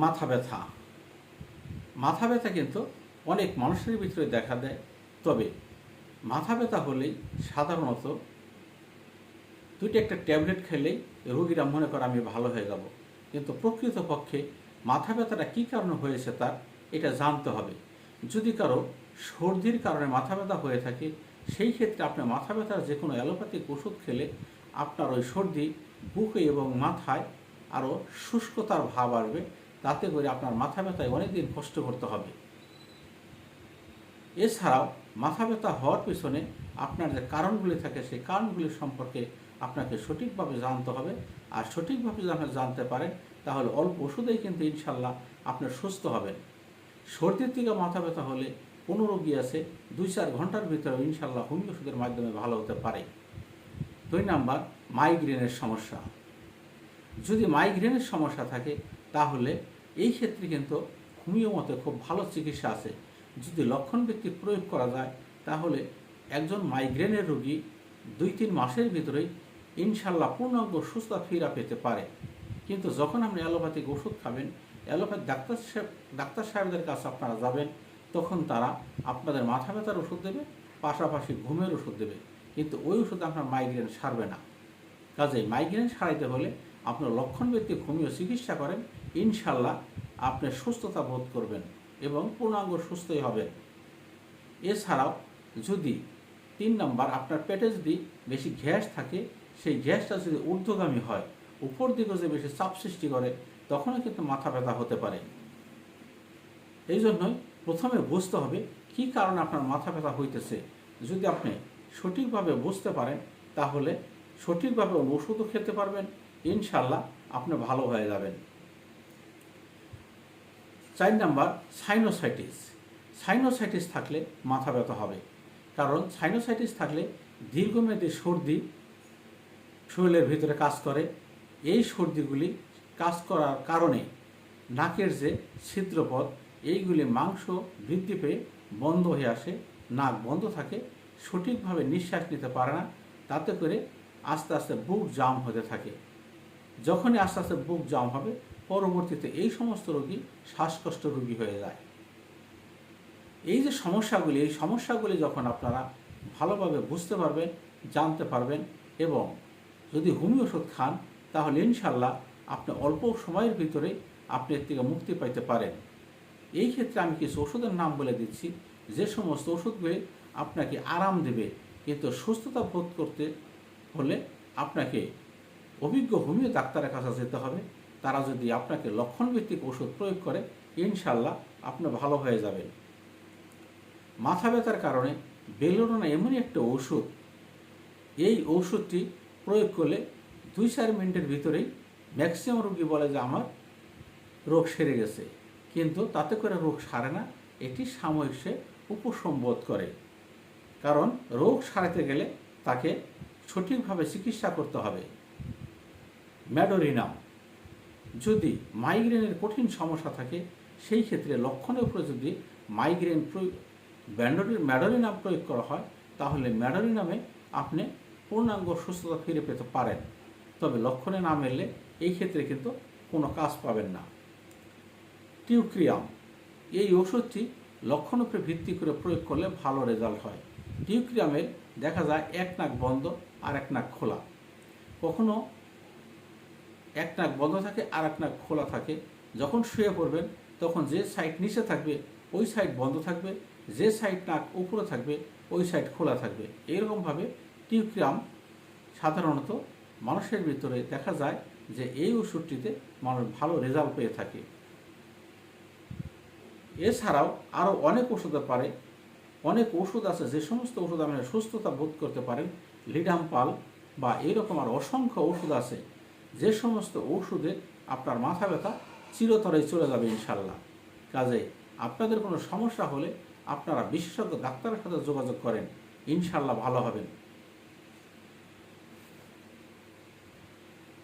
মাথা ব্যথা। মাথা ব্যথা কিন্তু অনেক মানুষের ভিতরে দেখা দেয়। তবে মাথা ব্যথা হলেই সাধারণত একটা ট্যাবলেট খেলেই রোগীরা মনে করে আমি ভালো হয়ে যাব। কিন্তু প্রকৃতপক্ষে মাথা ব্যথাটা কী কারণে হয়েছে তার এটা জানতে হবে। যদি কারো সর্দির কারণে মাথা ব্যথা হয়ে থাকে, সেই ক্ষেত্রে আপনার মাথা ব্যথার যে কোনো অ্যালোপ্যাথিক ওষুধ খেলে আপনার ওই সর্দি বুকে এবং মাথায় আরও শুষ্কতার ভাব আসবে, তাতে করে আপনার মাথা ব্যথায় অনেক দিন কষ্ট করতে হবে। এছাড়াও মাথা ব্যথা হওয়ার পিছনে আপনার যে কারণগুলি থাকে সেই কারণগুলি সম্পর্কে আপনাকে সঠিকভাবে জানতে হবে। আর সঠিকভাবে যদি আপনি জানতে পারেন তাহলে অল্প ওষুধেই কিন্তু ইনশাল্লাহ আপনার সুস্থ হবেন। সর্দির থেকে মাথা ব্যথা হলে কোনো রোগী আছে 2-4 ঘন্টার ভিতরে ইনশাল্লাহ হোমিও ওষুধের মাধ্যমে ভালো হতে পারে। 2 নাম্বার, মাইগ্রেনের সমস্যা। যদি মাইগ্রেনের সমস্যা থাকে তাহলে এই ক্ষেত্রে কিন্তু হোমিও মতে খুব ভালো চিকিৎসা আছে। যদি লক্ষণভিত্তিক প্রয়োগ করা যায় তাহলে একজন মাইগ্রেনের রোগী 2-3 মাসের ভিতরেই ইনশাল্লাহ পূর্ণাঙ্গ সুস্থতা ফিরে পেতে পারে। কিন্তু যখন আপনি অ্যালোপ্যাথিক ওষুধ খাবেন, অ্যালোপ্যাথি ডাক্তার সাহেবদের কাছে আপনারা যাবেন, তখন তারা আপনাদের মাথা ব্যথার ওষুধ দেবে, পাশাপাশি ঘুমের ওষুধ দেবে, কিন্তু ওই ওষুধে আপনার মাইগ্রেন সারবে না। কাজেই মাইগ্রেন সারাইতে হলে আপনার লক্ষণভিত্তিক হোমিও চিকিৎসা করেন, ইনশাল্লাহ আপনি সুস্থতা বোধ করবেন এবং পূর্ণাঙ্গ সুস্থই হবেন। এছাড়াও যদি 3 নম্বর, আপনার পেটে যদি বেশি গ্যাস থাকে, সেই গ্যাসটা যদি ঊর্ধ্বগামী হয়, উপর দিকে যে বেশি চাপ সৃষ্টি করে, তখনও কিন্তু মাথা ব্যথা হতে পারে। এই জন্যই প্রথমে বুঝতে হবে কী কারণে আপনার মাথা ব্যথা হইতেছে। যদি আপনি সঠিকভাবে বুঝতে পারেন তাহলে সঠিকভাবে ওষুধও খেতে পারবেন, ইনশাল্লাহ আপনি ভালো হয়ে যাবেন। 4 নাম্বার, সাইনোসাইটিস। সাইনোসাইটিস থাকলে মাথা ব্যথা হবে, কারণ সাইনোসাইটিস থাকলে দীর্ঘমেয়াদী সর্দি শরীরের ভিতরে কাজ করে। এই সর্দিগুলি কাজ করার কারণে নাকের যে ছিদ্রপথ, এইগুলি মাংস বৃদ্ধি পেয়ে বন্ধ হয়ে আসে, নাক বন্ধ থাকে, সঠিকভাবে নিঃশ্বাস নিতে পারে না, তাতে করে আস্তে আস্তে বুক জাম হতে থাকে। যখনই আস্তে আস্তে বুক জাম হবে, পরবর্তীতে এই সমস্ত রোগী শ্বাসকষ্ট রোগী হয়ে যায়। এই যে সমস্যাগুলি, এই সমস্যাগুলি যখন আপনারা ভালোভাবে বুঝতে পারবেন, জানতে পারবেন এবং যদি হোমিও ওষুধ খান, তাহলে ইনশাল্লাহ আপনি অল্প সময়ের ভিতরে আপনি এর থেকে মুক্তি পাইতে পারেন। এই ক্ষেত্রে আমি কিছু ওষুধের নাম বলে দিচ্ছি, যে সমস্ত ওষুধগুলি আপনাকে আরাম দেবে, কিন্তু সুস্থতা বোধ করতে হলে আপনাকে অভিজ্ঞ হোমিও ডাক্তারের কাছে যেতে হবে। তারা যদি আপনাকে লক্ষণভিত্তিক ওষুধ প্রয়োগ করে, ইনশাল্লাহ আপনি ভালো হয়ে যাবেন। মাথা ব্যথার কারণে বেলোডোনা এমনই একটা ওষুধ, এই ওষুধটি প্রয়োগ করলে 2-4 মিনিটের ভিতরেই ম্যাক্সিমাম রোগী বলে যে আমার রোগ সেরে গেছে, কিন্তু তাতে করে রোগ সারে না, এটি সাময়িক সে উপশম বোধ করে। কারণ রোগ সারাতে গেলে তাকে সঠিকভাবে চিকিৎসা করতে হবে। ম্যাডোরিনাম। যদি মাইগ্রেনের কঠিন সমস্যা থাকে, সেই ক্ষেত্রে লক্ষণের উপরে যদি ম্যাডোরিনাম প্রয়োগ করা হয়, তাহলে ম্যাডোরিনামে আপনি পূর্ণাঙ্গ সুস্থতা ফিরে পেতে পারেন। তবে লক্ষণে না মেললে এই ক্ষেত্রে কিন্তু কোনো কাজ পাবেন না। টিউক্রিয়াম। এই ওষুধটি লক্ষণ উপরে ভিত্তি করে প্রয়োগ করলে ভালো রেজাল্ট হয়। টিউক্রিয়ামের দেখা যায় এক নাক বন্ধ আর এক নাক খোলা, কখনো এক নাক বন্ধ থাকে আর এক নাক খোলা থাকে। যখন শুয়ে পড়বেন তখন যে সাইড নিচে থাকবে ওই সাইড বন্ধ থাকবে, যে সাইড নাক উপরে থাকবে ওই সাইড খোলা থাকবে। এরকমভাবে টিউক্রিয়াম সাধারণত মানুষের ভিতরে দেখা যায় যে এই ওষুধটিতে মানুষ ভালো রেজাল্ট পেয়ে থাকে। এছাড়াও আরও অনেক ওষুধের পারে, অনেক ওষুধ আছে, যে সমস্ত ওষুধ আপনি সুস্থতা বোধ করতে পারেন, লিডাম্পাল বা এরকম আর অসংখ্য ওষুধ আছে, যে সমস্ত ওষুধে আপনার মাথা ব্যথা চিরতরেই চলে যাবে ইনশাল্লাহ। কাজে আপনাদের কোনো সমস্যা হলে আপনারা বিশেষজ্ঞ ডাক্তারের সাথে যোগাযোগ করেন, ইনশাল্লাহ ভালো হবেন।